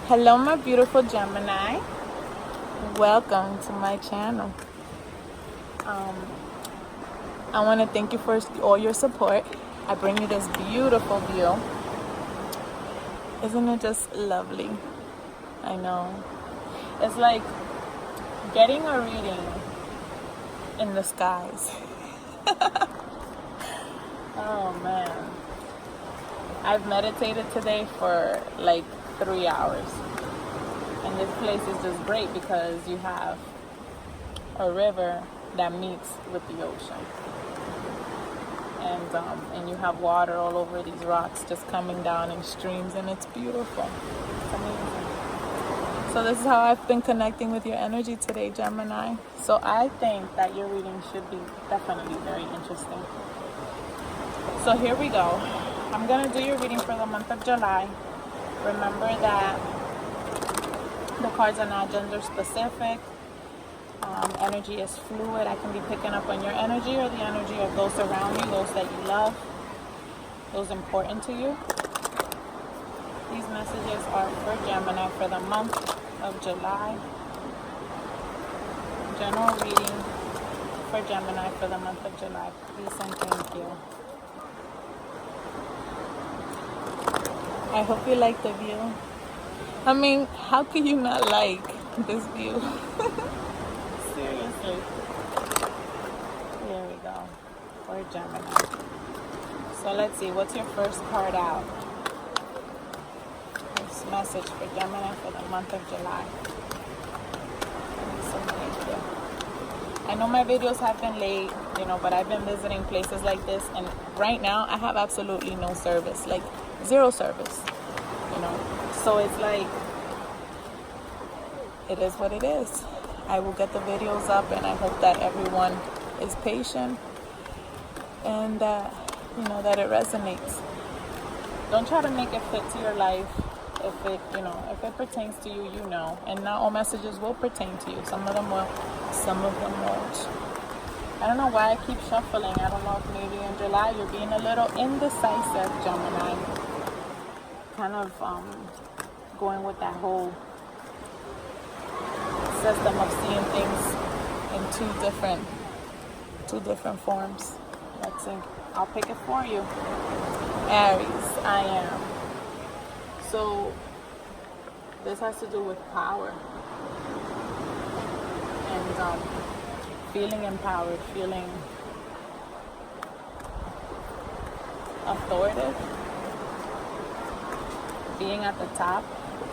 Hello, my beautiful Gemini. Welcome to my channel. I want to thank you for all your support. I bring you this beautiful view. Isn't it just lovely? I know. It's like getting a reading in the skies. Oh man. I've meditated today for like 3 hours. And this place is just great because you have a river that meets with the ocean. And you have water all over these rocks just coming down in streams, and it's beautiful. It's amazing. So this is how I've been connecting with your energy today, Gemini. So I think that your reading should be definitely very interesting. So here we go. I'm going to do your reading for the month of July. Remember that the cards are not gender specific. Energy is fluid. I can be picking up on your energy or the energy of those around you, those that you love, those important to you. These messages are for Gemini for the month of July. General reading for Gemini for the month of July. Please and thank you. I hope you like the view. I mean, how can you not like this view? Seriously. Here we go. For Gemini. So let's see, what's your first card out? First message for Gemini for the month of July. So thank you. I know my videos have been late, but I've been visiting places like this, and right now I have absolutely no service, like zero service, So it's like, it is what it is. I will get the videos up, and I hope that everyone is patient and that it resonates. Don't try to make it fit to your life. If it pertains to you, and not all messages will pertain to you. Some of them will, some of them won't. I don't know why I keep shuffling. I don't know if maybe in July you're being a little indecisive, Gemini. Kind of going with that whole system of seeing things in two different forms. Let's see. I'll pick it for you. Aries, I am. So this has to do with power and feeling empowered, feeling authoritative, being at the top,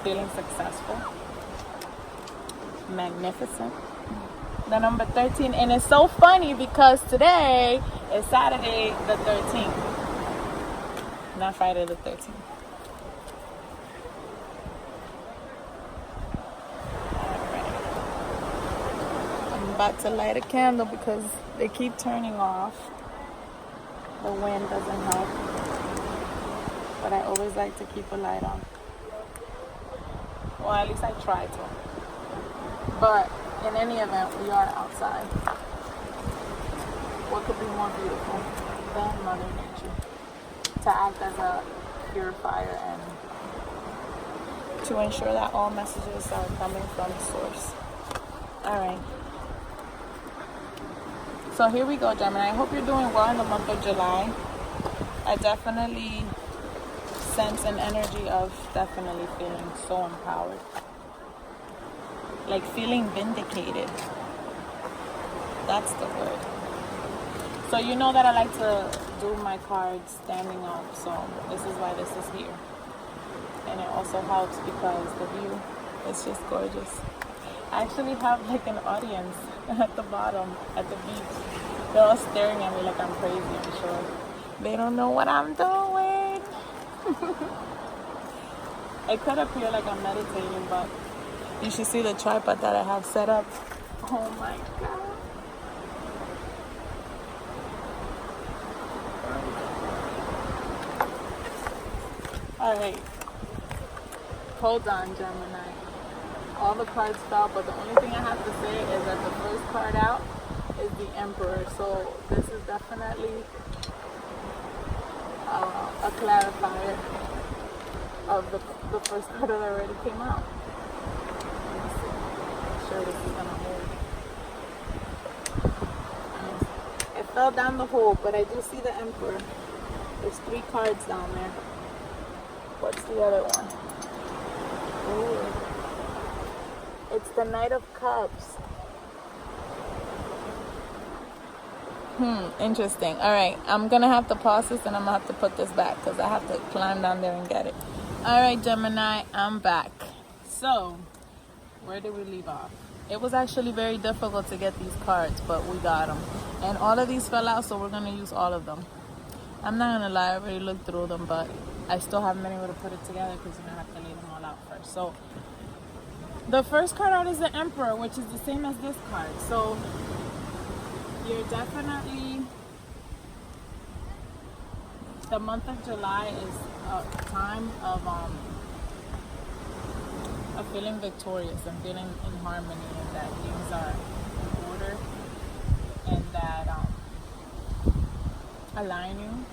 feeling successful, magnificent. The number 13, and it's so funny because today is Saturday the 13th, not Friday the 13th. About to light a candle because they keep turning off. The wind doesn't help, but I always like to keep a light on. Well, at least I try to. But in any event, we are outside. What could be more beautiful than Mother Nature to act as a purifier and to ensure that all messages are coming from source. All right. So here we go, Gemini. I hope you're doing well in the month of July. I definitely sense an energy of definitely feeling so empowered. Like feeling vindicated. That's the word. So you know that I like to do my cards standing up. So this is why this is here. And it also helps because the view is just gorgeous. I actually have like an audience at the bottom, at the beach. They're all staring at me like I'm crazy, I'm sure. They don't know what I'm doing. It could appear like I'm meditating, but you should see the tripod that I have set up. Oh my God. All right. Hold on, Gemini. All the cards fell, but the only thing I have to say is that the first card out is the Emperor. So this is definitely a clarifier. of the first card that already came out. Let me see. I'm sure this is gonna hold. It fell down the hole, but I do see the Emperor. There's 3 cards down there. What's the other one? Ooh. It's the Knight of Cups. Interesting. All right, I'm gonna have to pause this and I'm gonna have to put this back because I have to climb down there and get it. All right, Gemini, I'm back. So, where did we leave off? It was actually very difficult to get these cards, but we got them. And all of these fell out, so we're gonna use all of them. I'm not gonna lie, I already looked through them, but I still haven't been able to put it together because I have to lay them all out first. So, the first card out is the Emperor, which is the same as this card. So, you're definitely, the month of July is a time of feeling victorious and feeling in harmony, and that things are in order, and that aligning.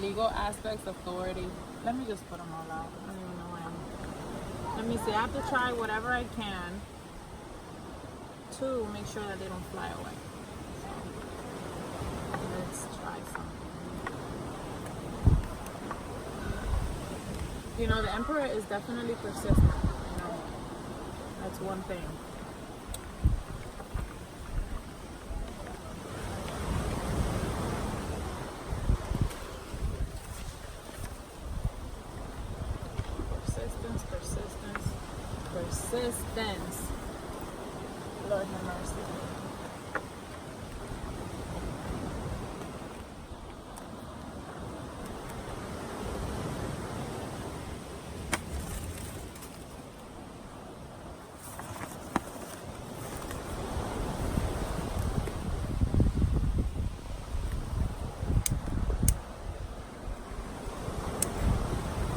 Legal aspects, authority. Let me just put them all out. I don't even know where I'm. Let me see. I have to try whatever I can to make sure that they don't fly away. So, let's try something. You know, the Emperor is definitely persistent. You know, that's one thing. Persistence. Lord have mercy.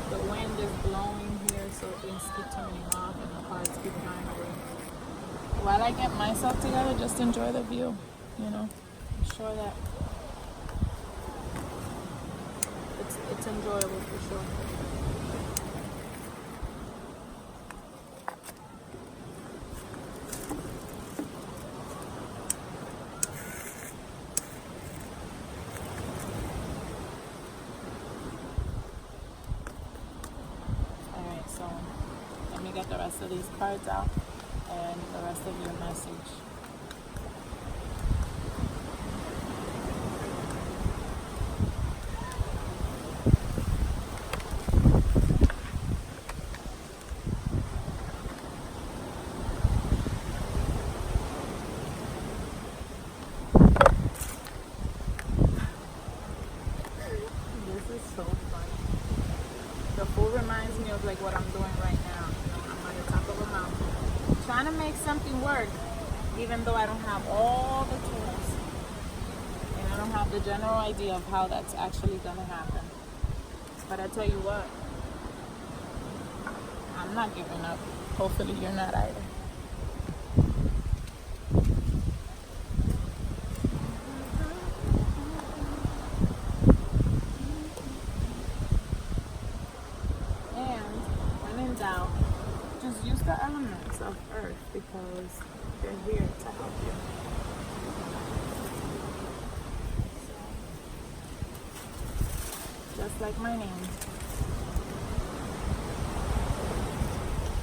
The wind is blowing here, so things keep turning off and the cards keep flying away. While I get myself together, just enjoy the view, you know. I'm sure that it's enjoyable for sure. Alright, so let me get the rest of these cards out and the rest of your message. This is so funny. The Fool reminds me of like what I'm doing right now. I'm on the top of a mountain, trying to make something work, even though I don't have all the tools and I don't have the general idea of how that's actually gonna happen. But I tell you what, I'm not giving up. Hopefully you're not either. And when in doubt, just use the elements of earth because they're here to help you. So, just like my name.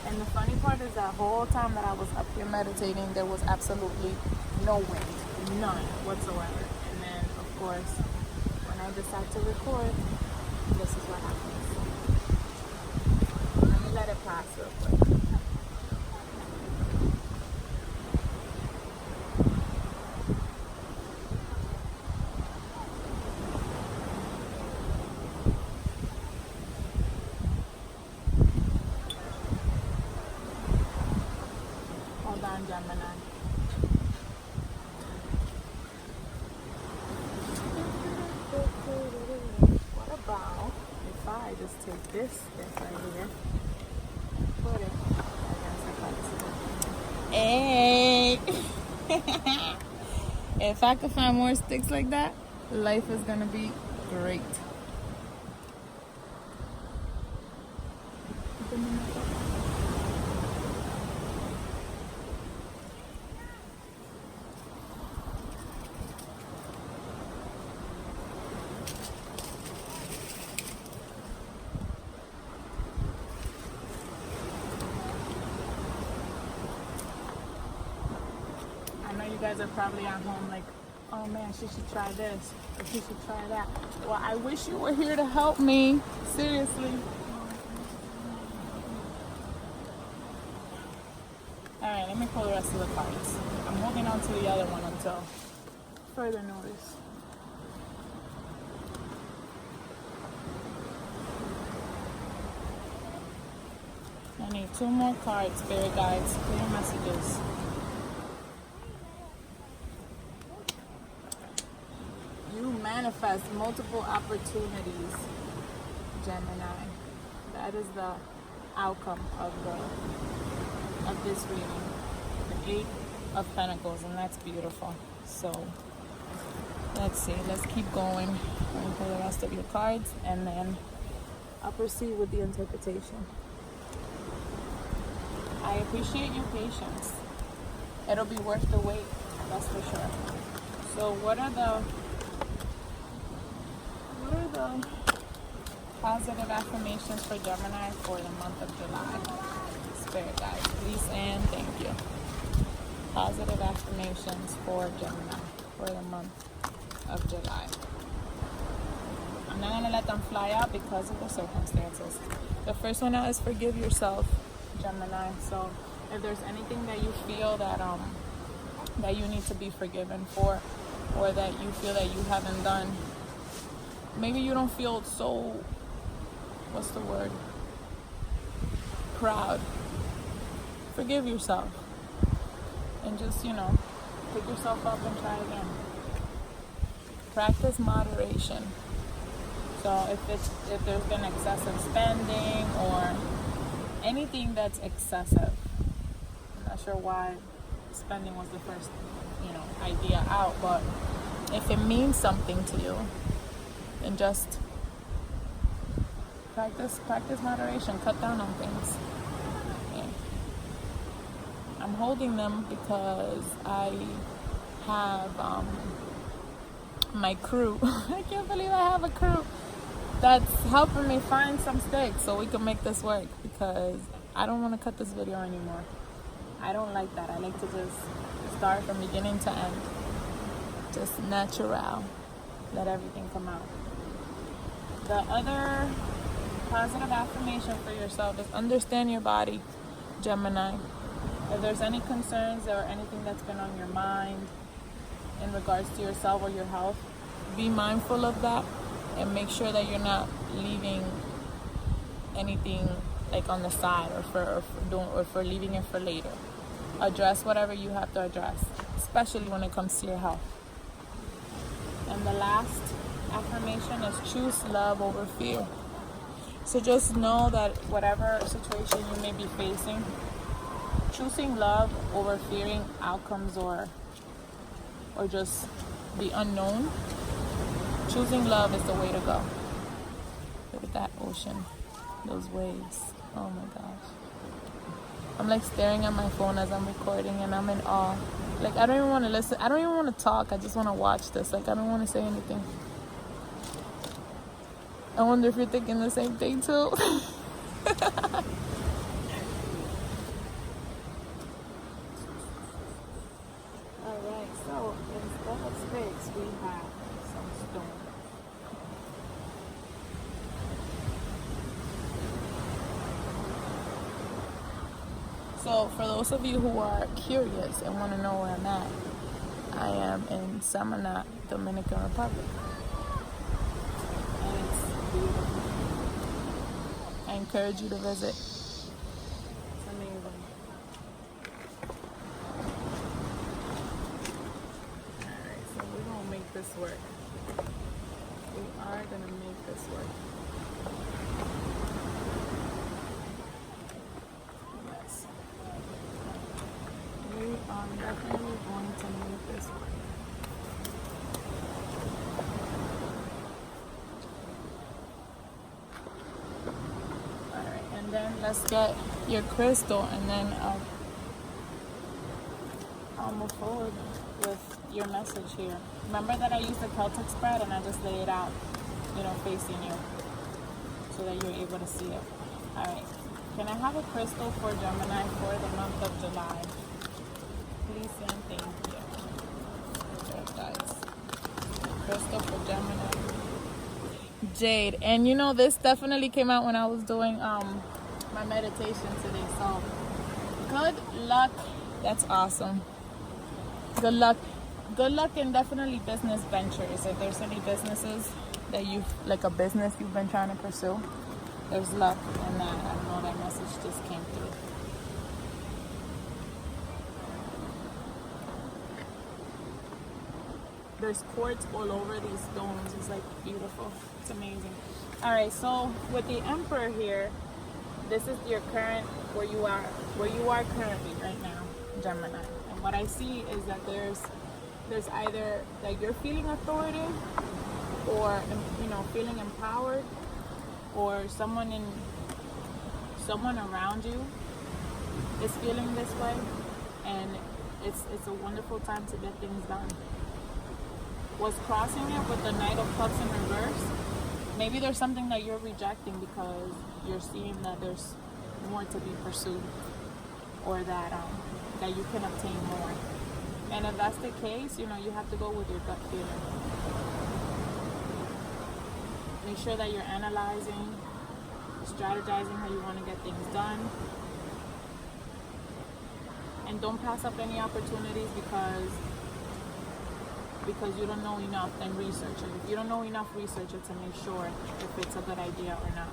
And the funny part is that whole time that I was up here meditating, there was absolutely no wind, none whatsoever. And then, of course, when I decide to record, this is what happens. Let me let it pass real quick. Hold on, Gemini. What about if I just take this stick right here and put it against the cuts? Hey! If I could find more sticks like that, life is gonna be Great. I know you guys are probably at home like, oh man, she should try this, or she should try that. Well, I wish you were here to help me. Seriously. Alright, let me pull the rest of the cards. I'm holding on to the other one until further notice. I need 2 more cards, spirit guides, clear messages. You manifest multiple opportunities, Gemini. That is the outcome of this reading. The 8 of Pentacles, and that's beautiful. So let's see. Let's keep going. I'm going to pull the rest of your cards, and then I'll proceed with the interpretation. I appreciate your patience. It'll be worth the wait, that's for sure. So what are the positive affirmations for Gemini for the month of July? Spirit guides, please and thank you. Positive affirmations for Gemini for the month of July. I'm not going to let them fly out because of the circumstances. The first one out is forgive yourself, Gemini. So if there's anything that you feel that that you need to be forgiven for, or that you feel that you haven't done, maybe you don't feel so, what's the word, proud. Forgive yourself and just, pick yourself up and try again. Practice moderation. So if there's been excessive spending or anything that's excessive, I'm not sure why spending was the first, idea out, but if it means something to you, then just practice moderation. Cut down on things. Okay. I'm holding them because I have my crew. I can't believe I have a crew that's helping me find some sticks so we can make this work, because I don't want to cut this video anymore. I don't like that. I like to just start from beginning to end. Just natural. Let everything come out. The other positive affirmation for yourself is understand your body, Gemini. If there's any concerns or anything that's been on your mind in regards to yourself or your health, be mindful of that and make sure that you're not leaving anything like on the side or for leaving it for later. Address whatever you have to address, especially when it comes to your health. And the last affirmation is choose love over fear. So just know that whatever situation you may be facing, choosing love over fearing outcomes or just the unknown, choosing love is the way to go. Look at that ocean, those waves. Oh my gosh. I'm like staring at my phone as I'm recording and I'm in awe. Like I don't even want to listen. I don't even want to talk. I just want to watch this. Like I don't want to say anything. I wonder if you're thinking the same thing too. Alright, so instead of spades, we have some stone. So for those of you who are curious and want to know where I'm at, I am in Samana, Dominican Republic. And it's beautiful. I encourage you to visit. It's amazing. Alright, so we're going to make this work. We are going to make this work. Yes. We are definitely going to make this work. then let's get your crystal, and then I'll move forward with your message here. Remember that I used the Celtic spread and I just lay it out, you know, facing you so that you're able to see it. All right. Can I have a crystal for Gemini for the month of July? Please and thank you. There, guys. Crystal for Gemini. Jade. And you know, this definitely came out when I was doing my meditation today. So good luck. That's awesome. Good luck. Good luck in definitely business ventures. If there's any businesses that you've, like a business you've been trying to pursue, there's luck in that. I know that message just came through. There's quartz all over these stones. It's like beautiful. It's amazing. All right, so with the Emperor here, this is your current, where you are currently right now, Gemini. And what I see is that there's either that you're feeling authority, or, you know, feeling empowered, or someone around you is feeling this way, and it's a wonderful time to get things done. What's crossing it with the Knight of Cups in reverse, maybe there's something that you're rejecting because you're seeing that there's more to be pursued, or that you can obtain more. And if that's the case, you know, you have to go with your gut feeling. Make sure that you're analyzing, strategizing how you want to get things done. And don't pass up any opportunities because you don't know enough, and research it. If you don't know enough, research it to make sure if it's a good idea or not.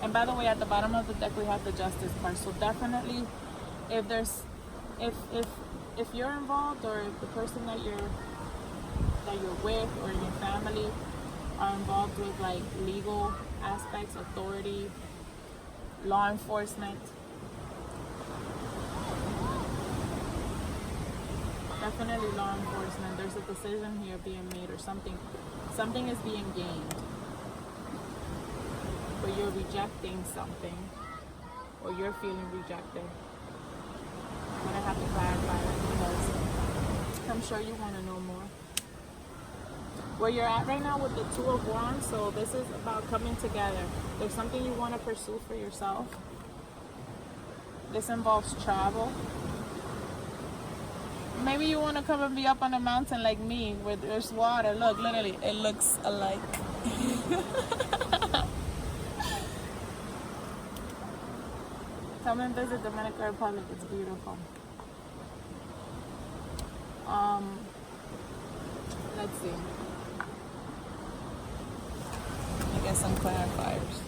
And by the way, at the bottom of the deck we have the Justice card. So definitely, if you're involved, or if the person that you're with or your family are involved with like legal aspects, authority, law enforcement, definitely law enforcement, there's a decision here being made, or something is being gained, but you're rejecting something, or you're feeling rejected. I'm gonna have to clarify that because I'm sure you want to know more. Where you're at right now with the Two of Wands, so this is about coming together. There's something you want to pursue for yourself. This involves travel. Maybe you want to come and be up on a mountain like me where there's water. Look, literally, it looks alike. Come and visit Dominican Republic. It's beautiful. Let's see. I guess some clarifiers.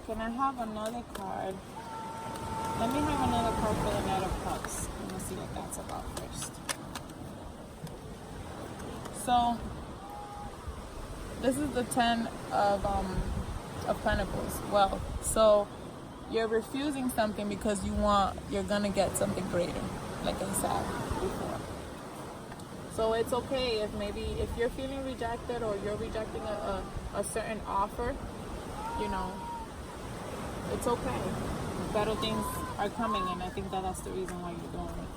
Can I have another card? Let me have another card for the Knight of Cups. Let me see what that's about first. So, this is the Ten of Pentacles. Well, so you're refusing something because you're gonna get something greater, like I said before. So it's okay if you're feeling rejected, or you're rejecting a certain offer, you know, it's okay. Better things are coming, and I think that's the reason why you're doing it.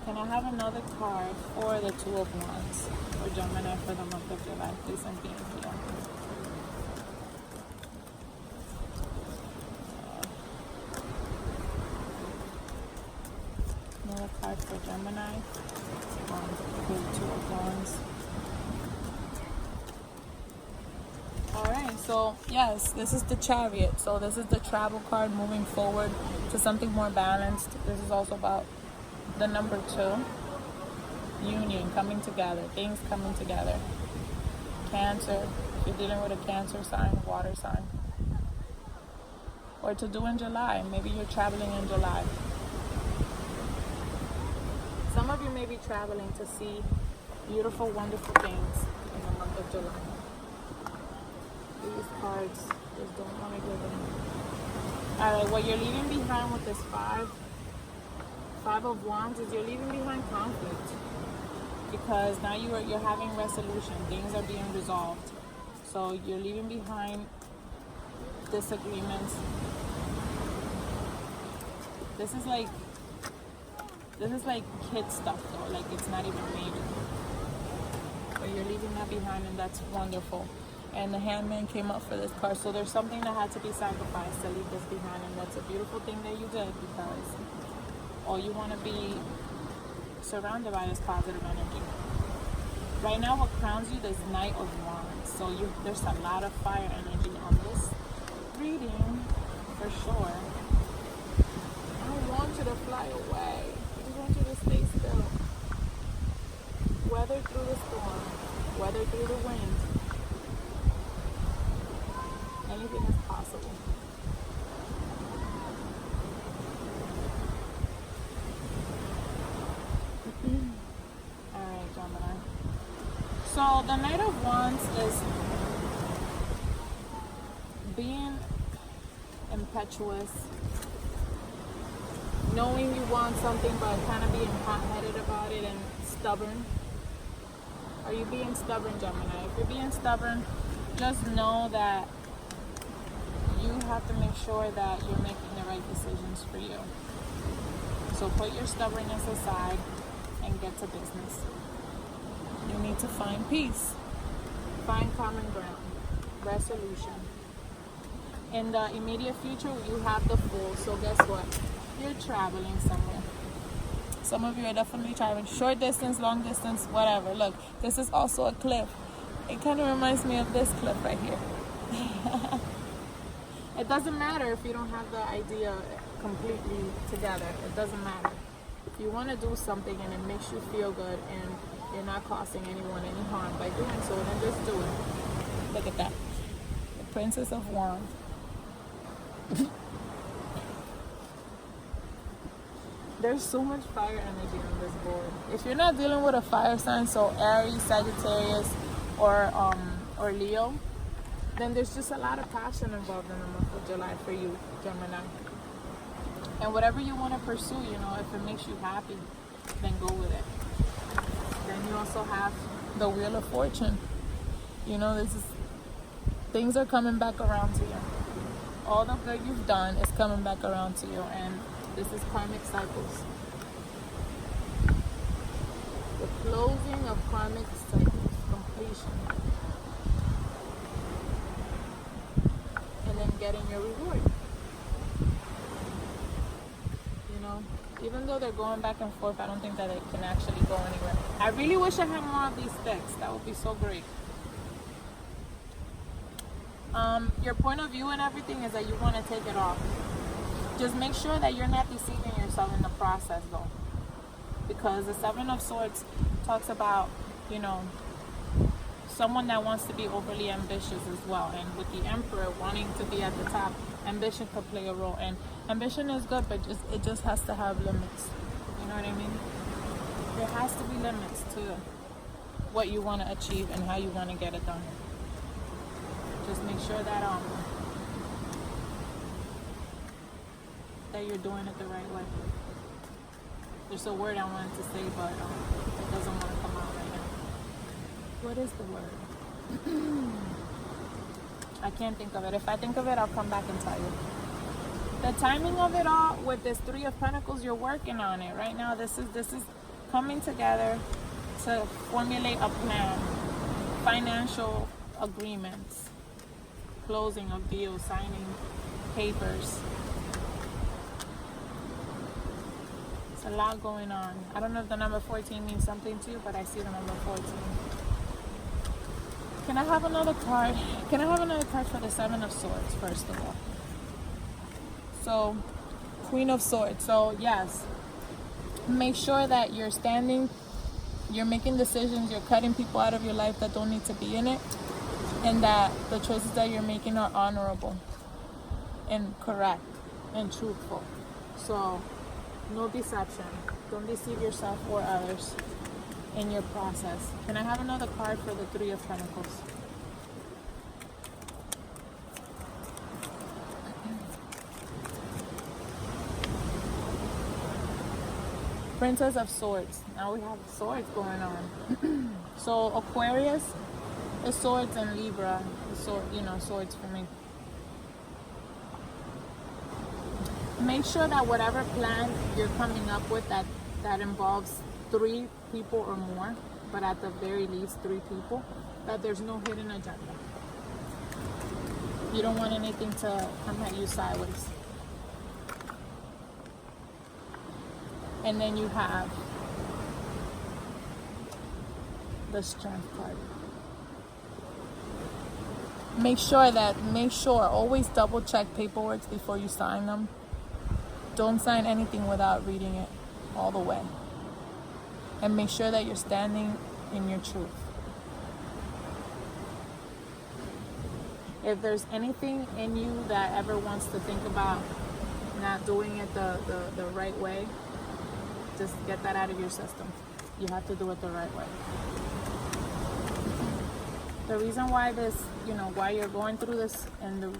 Can I have another card for the Two of Wands for Gemini for the month of July, please and thank you. Another card for Gemini. The Two of Wands. Alright, so yes, this is the Chariot. So this is the travel card, moving forward to something more balanced. This is also about the number 2. Union, coming together, things coming together. Cancer, if you're dealing with a Cancer sign, water sign. Or to do in July, maybe you're traveling in July. Some of you may be traveling to see beautiful, wonderful things in the month of July. These cards just don't want to give them. Alright, what you're leaving behind with this Five of Wands is you're leaving behind conflict. Because now you're having resolution. Things are being resolved. So you're leaving behind disagreements. This is like kid stuff though, like it's not even major. But you're leaving that behind, and that's wonderful. And the Hangman came up for this card, so there's something that had to be sacrificed to leave this behind, and that's a beautiful thing that you did, because all you want to be surrounded by is positive energy. Right now, what crowns you, this Knight of Wands. So there's a lot of fire energy on this reading, for sure. I don't want you to fly away. I just want you to stay still. Weather through the storm, weather through the wind. Anything is possible. Alright, Gemini. So the Knight of Wands is being impetuous, knowing you want something but kind of being hot-headed about it and stubborn. Are you being stubborn, Gemini? If you're being stubborn, just know that you have to make sure that you're making the right decisions for you. So put your stubbornness aside and get to business. You need to find peace, find common ground, resolution. In the immediate future, you have the Fool. So guess what? You're traveling somewhere. Some of you are definitely traveling, short distance, long distance, whatever. Look, this is also a cliff. It kind of reminds me of this cliff right here. It doesn't matter if you don't have the idea completely together. It doesn't matter. If you want to do something and it makes you feel good and you're not causing anyone any harm by doing so, then just do it. Look at that. The Princess of Wands. There's so much fire energy on this board. If you're not dealing with a fire sign, so Aries, Sagittarius, or Leo, then there's just a lot of passion involved in the month of July for you, Gemini. And whatever you want to pursue, you know, if it makes you happy, then go with it. Then you also have the Wheel of Fortune. You know, things are coming back around to you. All the good you've done is coming back around to you, and this is karmic cycles. The closing of karmic cycles, completion. And then getting your reward. You know, even though they're going back and forth, I don't think that it can actually go anywhere. I really wish I had more of these decks. That would be so great. Your point of view and everything is that you want to take it off. Just make sure that you're not deceiving yourself in the process, though. Because the Seven of Swords talks about, you know, someone that wants to be overly ambitious as well. And with the Emperor wanting to be at the top, ambition could play a role. And ambition is good, but it just has to have limits. You know what I mean? There has to be limits to what you want to achieve and how you want to get it done. Just make sure that that you're doing it the right way. There's a word I wanted to say, but it doesn't want to come out right now. What is the word? I can't think of it. If I think of it, I'll come back and tell you. The timing of it all, with this Three of Pentacles, you're working on it right now. This is coming together to formulate a plan, financial agreements, closing of deals, signing papers. It's a lot going on. I don't know if the number 14 means something to you, but I see the number 14. Can I have another card? Can I have another card for the Seven of Swords, first of all? So, Queen of Swords. So, yes. Make sure that you're standing, you're making decisions, you're cutting people out of your life that don't need to be in it, and that the choices that you're making are honorable and correct and truthful. So, no deception. Don't deceive yourself or others in your process. Can I have another card for the Three of Pentacles? Princess of Swords. Now we have swords going on. So Aquarius, The swords in Libra, the sword, you know, swords for me. Make sure that whatever plan you're coming up with that involves 3 people or more, but at the very least 3 people, that there's no hidden agenda. You don't want anything to come at you sideways. And then you have the Strength card. Make sure, always double check paperwork before you sign them. Don't sign anything without reading it all the way. And make sure that you're standing in your truth. If there's anything in you that ever wants to think about not doing it the right way, just get that out of your system. You have to do it the right way. The reason why this, you know, why you're going through this, and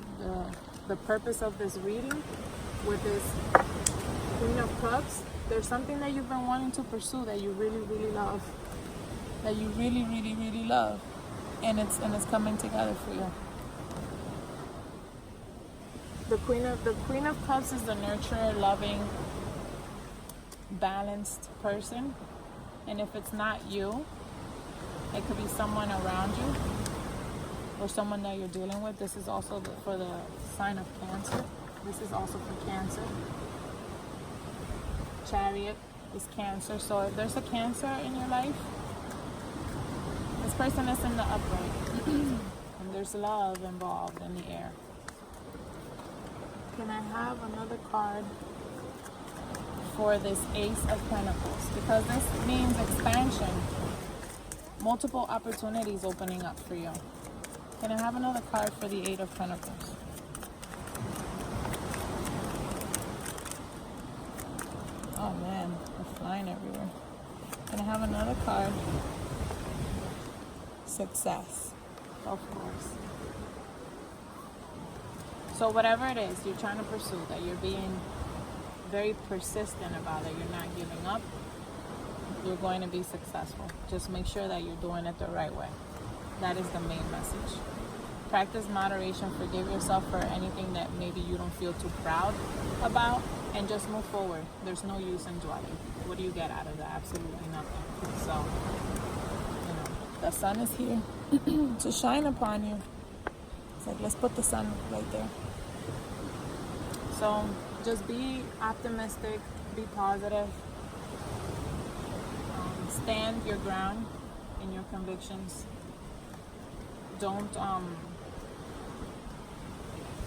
the purpose of this reading with this Queen of Cups, there's something that you've been wanting to pursue that you really, really love. That you really, really, really love. And it's coming together for you. The Queen of Cups is the nurturer, loving, balanced person. And if it's not you, it could be someone around you or someone that you're dealing with. This is also for the sign of Cancer. This is also for Cancer. Chariot is Cancer. So if there's a Cancer in your life, this person is in the upright. And there's love involved in the air. Can I have another card for this Ace of Pentacles? Because this means expansion. Multiple opportunities opening up for you. Can I have another card for the Eight of Pentacles? Oh man, they're flying everywhere. Can I have another card? Success. Of course. So whatever it is you're trying to pursue, that you're being very persistent about, that you're not giving up, you're going to be successful. Just make sure that you're doing it the right way. That is the main message. Practice moderation. Forgive yourself for anything that maybe you don't feel too proud about, and just move forward. There's no use in dwelling. What do you get out of that? Absolutely nothing. So, you know, the sun is here to shine upon you. It's like, let's put the sun right there. So just be optimistic, be positive, stand your ground in your convictions. Don't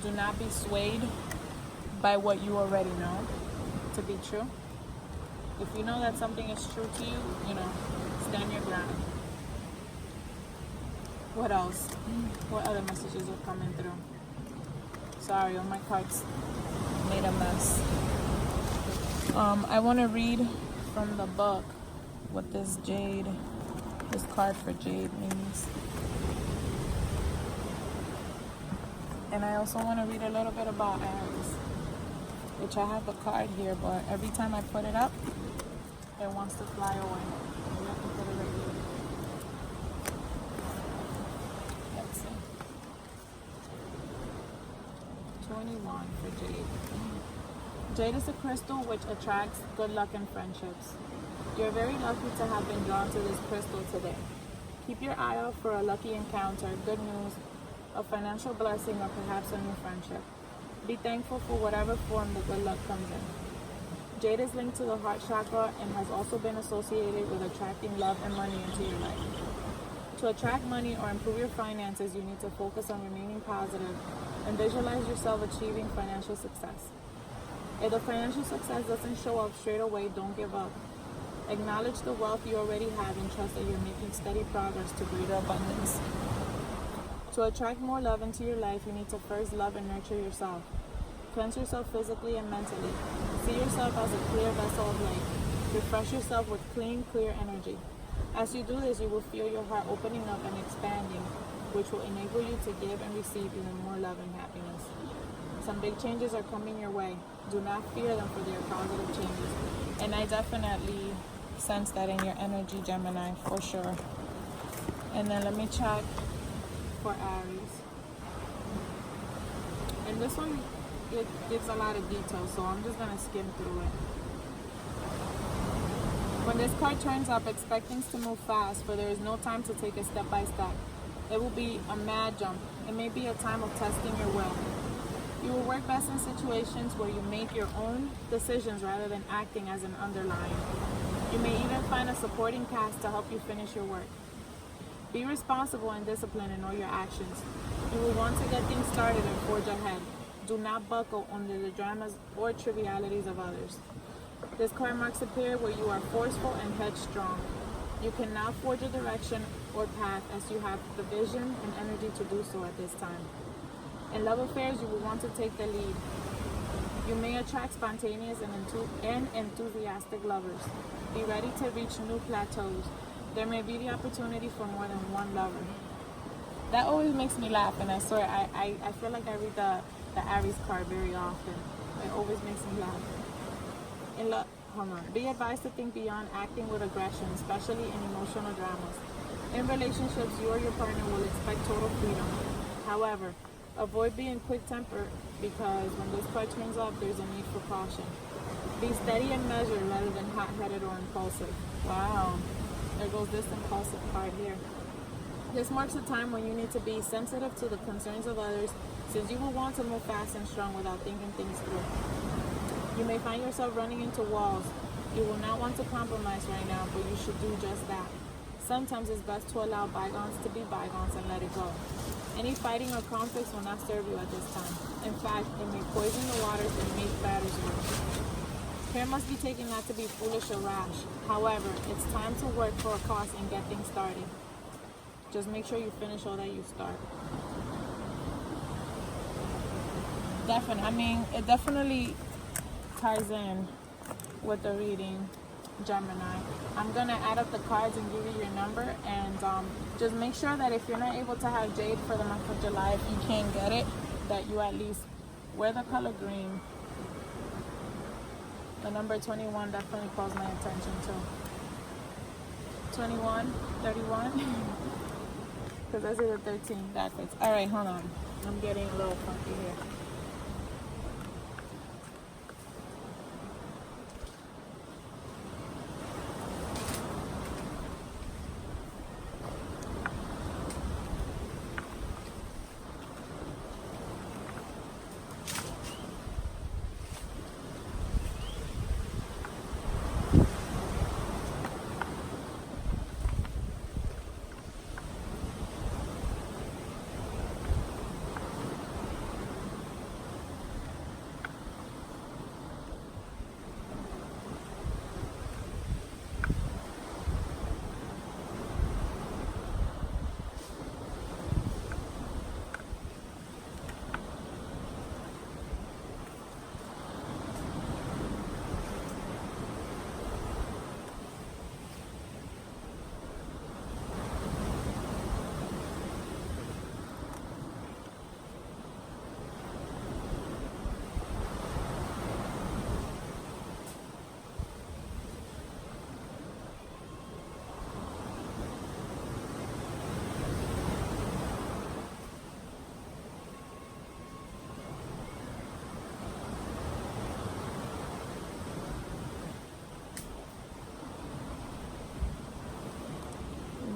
do not be swayed by what you already know to be true. If you know that something is true to you, you know, stand your ground. What else? What other messages are coming through? Sorry, all my cards made a mess. I want to read from the book what this jade, this card for jade means. And I also want to read a little bit about Aries, which I have a card here, but every time I put it up, it wants to fly away. Maybe I can put it right here. Let's see. 21 for jade. Jade is a crystal which attracts good luck and friendships. You're very lucky to have been drawn to this crystal today. Keep your eye out for a lucky encounter, good news, a financial blessing, or perhaps a new friendship. Be thankful for whatever form the good luck comes in. Jade is linked to the heart chakra and has also been associated with attracting love and money into your life. To attract money or improve your finances, you need to focus on remaining positive and visualize yourself achieving financial success. If the financial success doesn't show up straight away, don't give up. Acknowledge the wealth you already have and trust that you're making steady progress to greater abundance. To attract more love into your life, you need to first love and nurture yourself. Cleanse yourself physically and mentally. See yourself as a clear vessel of light. Refresh yourself with clean, clear energy. As you do this, you will feel your heart opening up and expanding, which will enable you to give and receive even more love and happiness. Some big changes are coming your way. Do not fear them, for they are positive changes. And I definitely sense that in your energy, Gemini, for sure. And then let me check for Aries. And this one, it gives a lot of detail, so I'm just going to skim through it. When this card turns up, expect things to move fast, for there is no time to take it step by step. It will be a mad jump. It may be a time of testing your will. You will work best in situations where you make your own decisions rather than acting as an underlying. You may even find a supporting cast to help you finish your work. Be responsible and disciplined in all your actions. You will want to get things started and forge ahead. Do not buckle under the dramas or trivialities of others. This card marks a period where you are forceful and headstrong. You can now forge a direction or path as you have the vision and energy to do so at this time. In love affairs, you will want to take the lead. You may attract spontaneous and enthusiastic lovers. Be ready to reach new plateaus. There may be the opportunity for more than one lover. That always makes me laugh, and I swear, I feel like I read the Aries card very often. It always makes me laugh. Be advised to think beyond acting with aggression, especially in emotional dramas. In relationships, you or your partner will expect total freedom. However, avoid being quick-tempered because when this card turns up, there's a need for caution. Be steady and measured rather than hot-headed or impulsive. Wow, there goes this impulsive card here. This marks a time when you need to be sensitive to the concerns of others, since you will want to move fast and strong without thinking things through. You may find yourself running into walls. You will not want to compromise right now, but you should do just that. Sometimes it's best to allow bygones to be bygones and let it go. Any fighting or conflicts will not serve you at this time. In fact, it may poison the waters and make matters worse. Care must be taken not to be foolish or rash. However, it's time to work for a cause and get things started. Just make sure you finish all that you start. It definitely ties in with the reading, Gemini. I'm going to add up the cards and give you your number, and just make sure that if you're not able to have jade for the month of July, if you can't get it, that you at least wear the color green. The number 21 definitely calls my attention too. 21, 31, because I see the 13 backwards. All right, hold on. I'm getting a little funky here.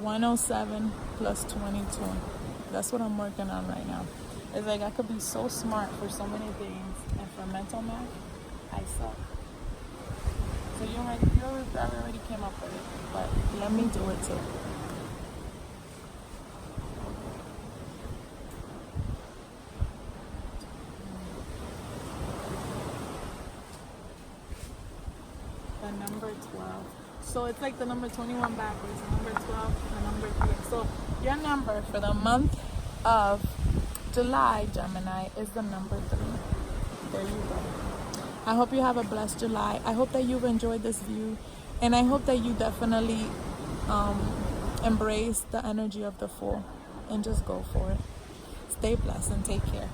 $107 plus 22. That's what I'm working on right now. It's like I could be so smart for so many things, and for mental math, I suck. So you already came up with it, but let me do it too. The number 12. So it's like the number 21 backwards, the number 12, the number 3. So your number for the month of July, Gemini, is the number 3. There you go. I hope you have a blessed July. I hope that you've enjoyed this view, and I hope that you definitely embrace the energy of the Fool and just go for it. Stay blessed and take care.